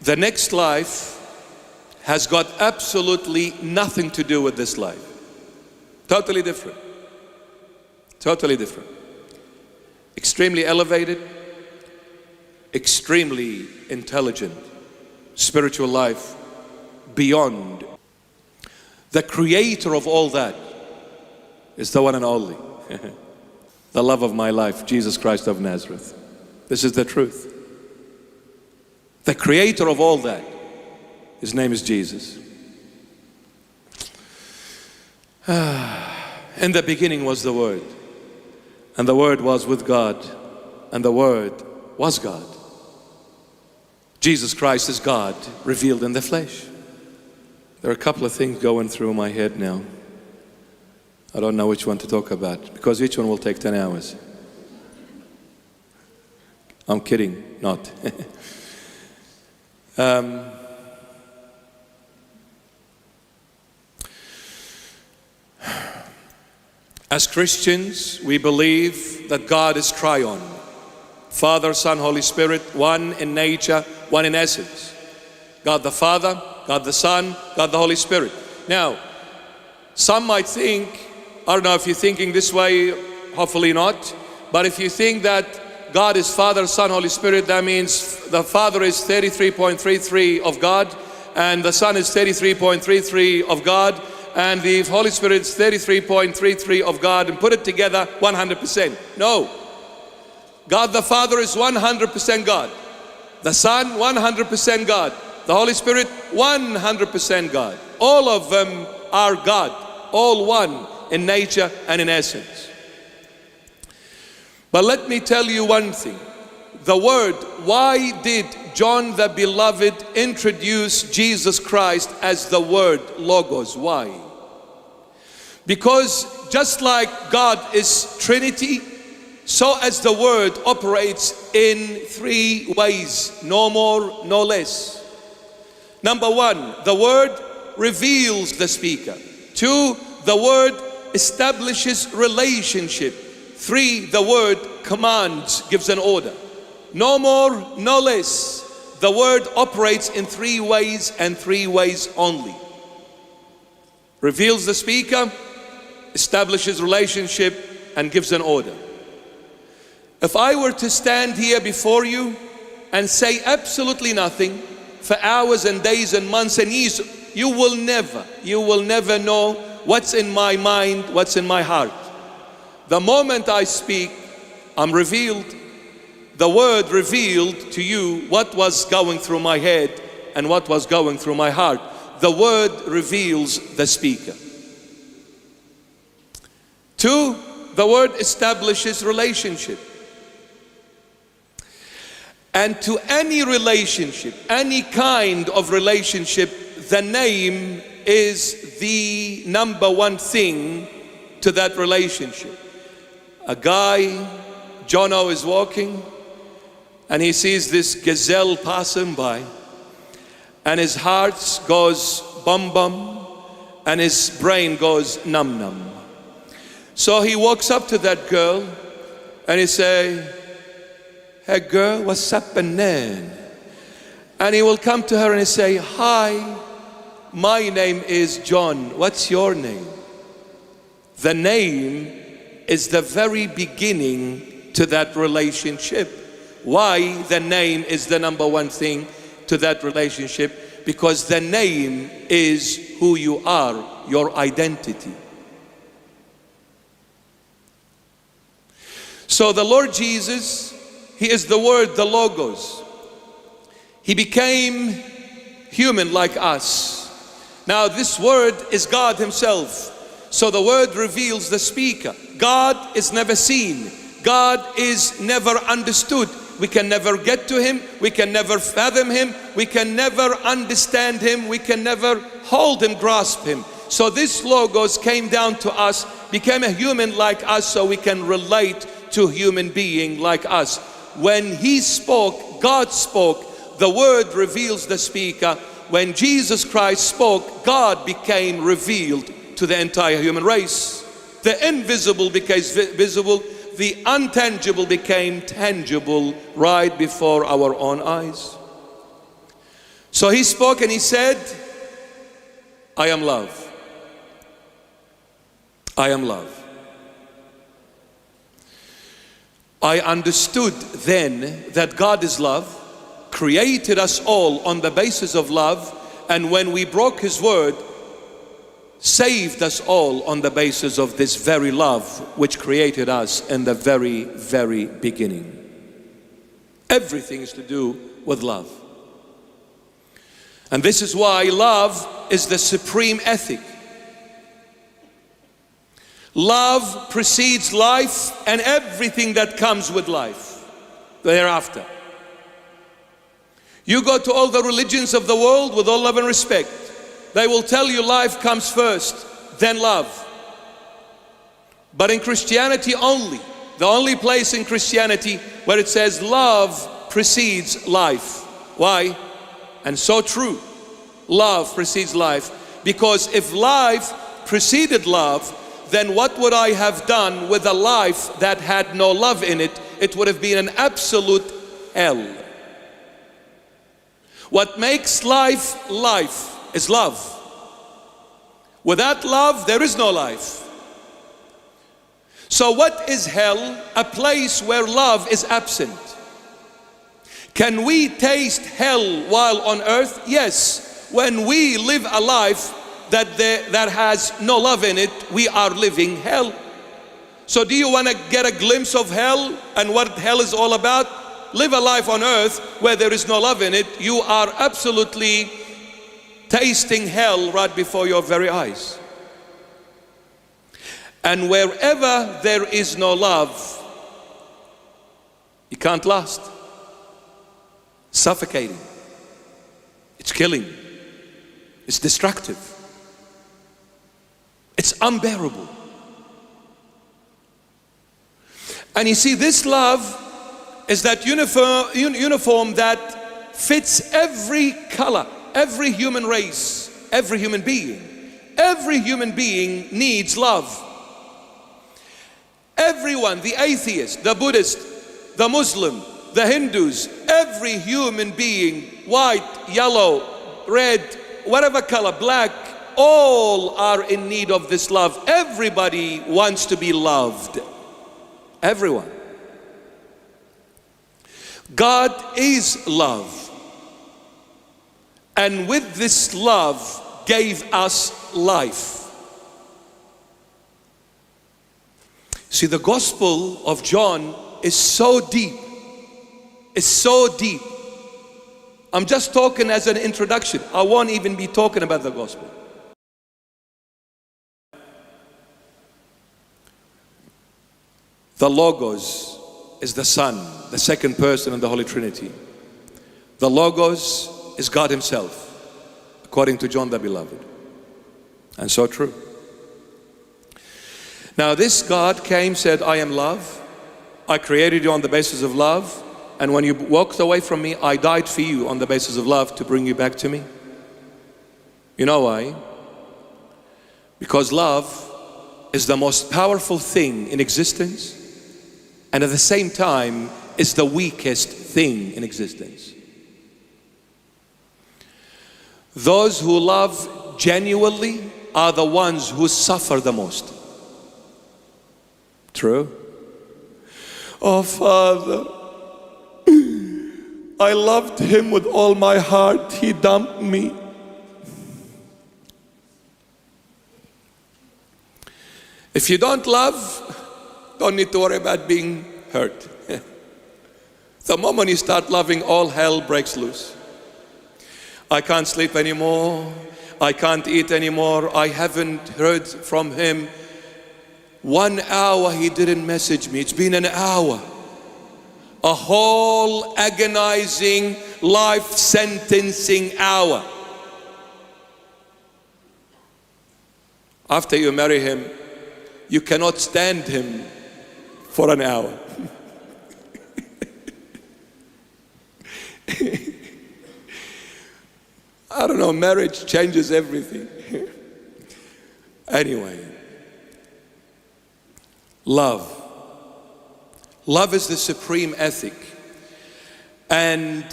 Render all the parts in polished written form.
The next life has got absolutely nothing to do with this life. Totally different. Totally different. Extremely elevated, extremely intelligent, spiritual life beyond. The creator of all that is the one and only. The love of my life, Jesus Christ of Nazareth. This is the truth. The creator of all that, his name is Jesus. In the beginning was the Word, and the Word was with God, and the Word was God. Jesus Christ is God revealed in the flesh. There are a couple of things going through my head now. I don't know which one to talk about, because each one will take 10 hours. I'm kidding, not. As Christians, we believe that God is triune. Father, Son, Holy Spirit, one in nature, one in essence. God the Father, God the Son, God the Holy Spirit. Now, some might think, I don't know if you're thinking this way, hopefully not, but if you think that God is Father, Son, Holy Spirit, that means the Father is 33.33 of God, and the Son is 33.33 of God, and the Holy Spirit is 33.33 of God, and put it together 100%. No. God the Father is 100% God. The Son, 100% God. The Holy Spirit, 100% God. All of them are God. All one in nature and in essence. But let me tell you one thing. The Word, why did John the Beloved introduce Jesus Christ as the Word, Logos? Why? Because just like God is Trinity, so as the Word operates in three ways, no more, no less. Number one, the Word reveals the speaker. Two, the Word establishes relationship. Three, the Word commands, gives an order. No more, no less. The Word operates in three ways and three ways only. Reveals the speaker, establishes relationship, and gives an order. If I were to stand here before you and say absolutely nothing for hours and days and months and years, you will never know what's in my mind, what's in my heart. The moment I speak, I'm revealed. The Word revealed to you what was going through my head and what was going through my heart. The Word reveals the speaker. Two, the Word establishes relationship. And to any relationship, any kind of relationship, the name is the number one thing to that relationship. A guy, Jono, is walking and he sees this gazelle passing by, and his heart goes bum bum and his brain goes num num. So he walks up to that girl and he say, "Hey girl, what's happening?" And he will come to her and he say, "Hi, my name is John. What's your name?" The name is the very beginning to that relationship. Why the name is the number one thing to that relationship? Because the name is who you are, your identity. So the Lord Jesus, He is the Word, the Logos. He became human like us. Now this Word is God Himself. So the Word reveals the speaker. God is never seen. God is never understood. We can never get to Him. We can never fathom Him. We can never understand Him. We can never hold Him, grasp Him. So this Logos came down to us, became a human like us, so we can relate to a human being like us. When He spoke, God spoke. The Word reveals the speaker. When Jesus Christ spoke, God became revealed to the entire human race. The invisible became visible. The untangible became tangible right before our own eyes. So he spoke and he said, I am love. I am love. I understood then that God is love, created us all on the basis of love, and when we broke His word, saved us all on the basis of this very love which created us in the very, very beginning. Everything is to do with love. And this is why love is the supreme ethic. Love precedes life and everything that comes with life thereafter. You go to all the religions of the world, with all love and respect, they will tell you life comes first, then love. But in Christianity only, the only place in Christianity where it says love precedes life. Why? And so true. Love precedes life. Because if life preceded love, then what would I have done with a life that had no love in it? It would have been an absolute hell. What makes life life is love. Without love, there is no life. So what is hell? A place where love is absent. Can we taste hell while on earth? Yes. When we live a life that has no love in it, we are living hell. So do you want to get a glimpse of hell and what hell is all about? Live a life on earth where there is no love in it. You are absolutely tasting hell right before your very eyes. And wherever there is no love, you can't last. Suffocating. It's killing. It's destructive. It's unbearable. And you see, this love is that uniform that fits every color, every human race, every human being. Every human being needs love. Everyone, the atheist, the Buddhist, the Muslim, the Hindus, every human being, white, yellow, red, whatever color, black, all are in need of this love. Everybody wants to be loved. Everyone. God is love. And with this love gave us life. See, the Gospel of John is so deep. It's so deep. I'm just talking as an introduction. I won't even be talking about the Gospel. The Logos is the Son, the second person in the Holy Trinity. The Logos is God Himself, according to John the Beloved. And so true. Now this God came, said, I am love. I created you on the basis of love. And when you walked away from me, I died for you on the basis of love to bring you back to me. You know why? Because love is the most powerful thing in existence, and at the same time is the weakest thing in existence. Those who love genuinely are the ones who suffer the most. True? Oh, Father, I loved him with all my heart. He dumped me. If you don't love, don't need to worry about being hurt. The moment you start loving, all hell breaks loose. I can't sleep anymore. I can't eat anymore. I haven't heard from him. 1 hour he didn't message me. It's been an hour. A whole agonizing, life-sentencing hour. After you marry him, you cannot stand him for an hour. I don't know, marriage changes everything. Anyway, love. Love is the supreme ethic. And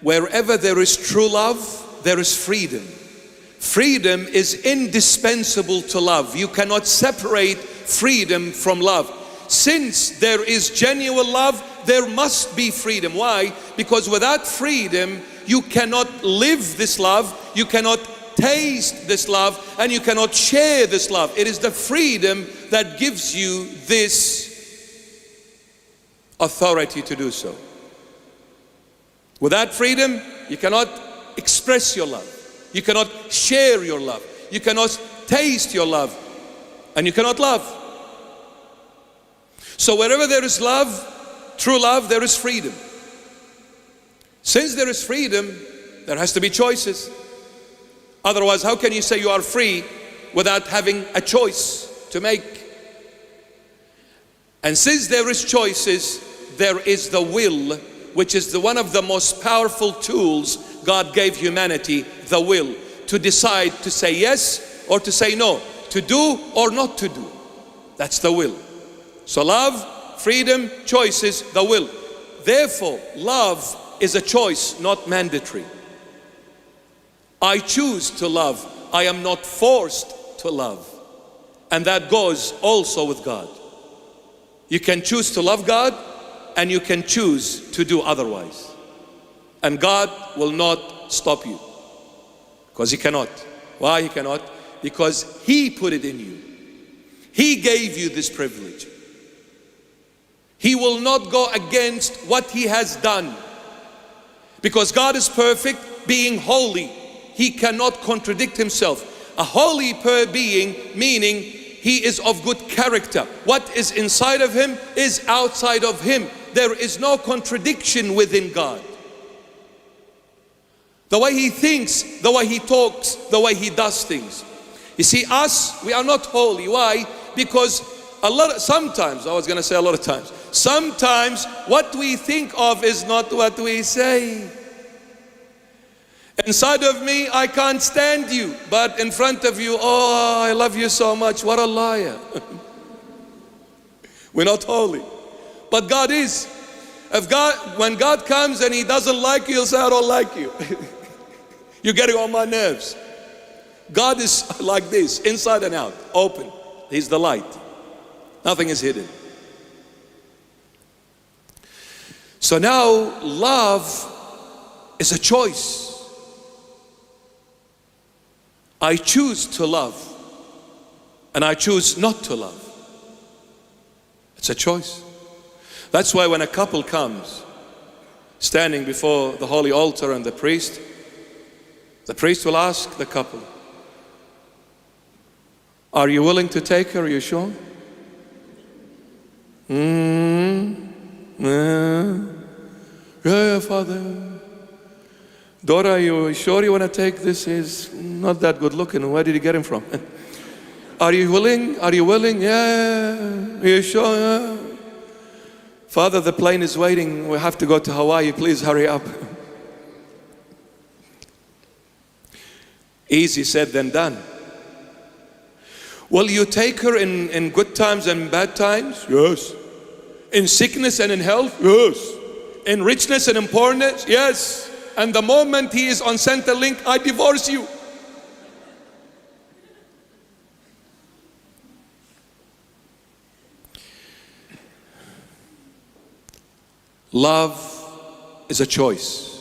wherever there is true love, there is freedom. Freedom is indispensable to love. You cannot separate freedom from love. Since there is genuine love, there must be freedom. Why? Because without freedom, you cannot live this love, you cannot taste this love, and you cannot share this love. It is the freedom that gives you this authority to do so. Without freedom, you cannot express your love, you cannot share your love, you cannot taste your love, and you cannot love. So wherever there is love, true love, there is freedom. Since there is freedom, there has to be choices. Otherwise, how can you say you are free without having a choice to make? And since there is choices, there is the will, which is one of the most powerful tools God gave humanity, the will, to decide to say yes or to say no, to do or not to do. That's the will. So love, freedom, choices, the will. Therefore, love is a choice, not mandatory. I choose to love. I am not forced to love. And that goes also with God. You can choose to love God, and you can choose to do otherwise. And God will not stop you. Because He cannot. Why He cannot? Because He put it in you. He gave you this privilege. He will not go against what He has done. Because God is perfect, being holy. He cannot contradict Himself. A holy being, meaning He is of good character. What is inside of Him is outside of Him. There is no contradiction within God. The way He thinks, the way He talks, the way He does things. You see, us, we are not holy. Why? Because sometimes what we think of is not what we say. Inside of me, I can't stand you, but in front of you, oh, I love you so much. What a liar. We're not holy. But God is. When God comes and He doesn't like you, He'll say, I don't like you. You're getting on my nerves. God is like this, inside and out, open. He's the light. Nothing is hidden. So now, love is a choice. I choose to love, and I choose not to love. It's a choice. That's why when a couple comes, standing before the holy altar and the priest will ask the couple, are you willing to take her? Are you sure? Yeah, Father. Daughter, are you sure you want to take this? He's not that good looking. Where did you get him from? Are you willing? Are you willing? Yeah. Are you sure? Yeah. Father, the plane is waiting. We have to go to Hawaii. Please hurry up. Easy said than done. Will you take her in good times and bad times? Yes. In sickness and in health? Yes. In richness and in poorness? Yes. And the moment he is on Centrelink, I divorce you. Love is a choice.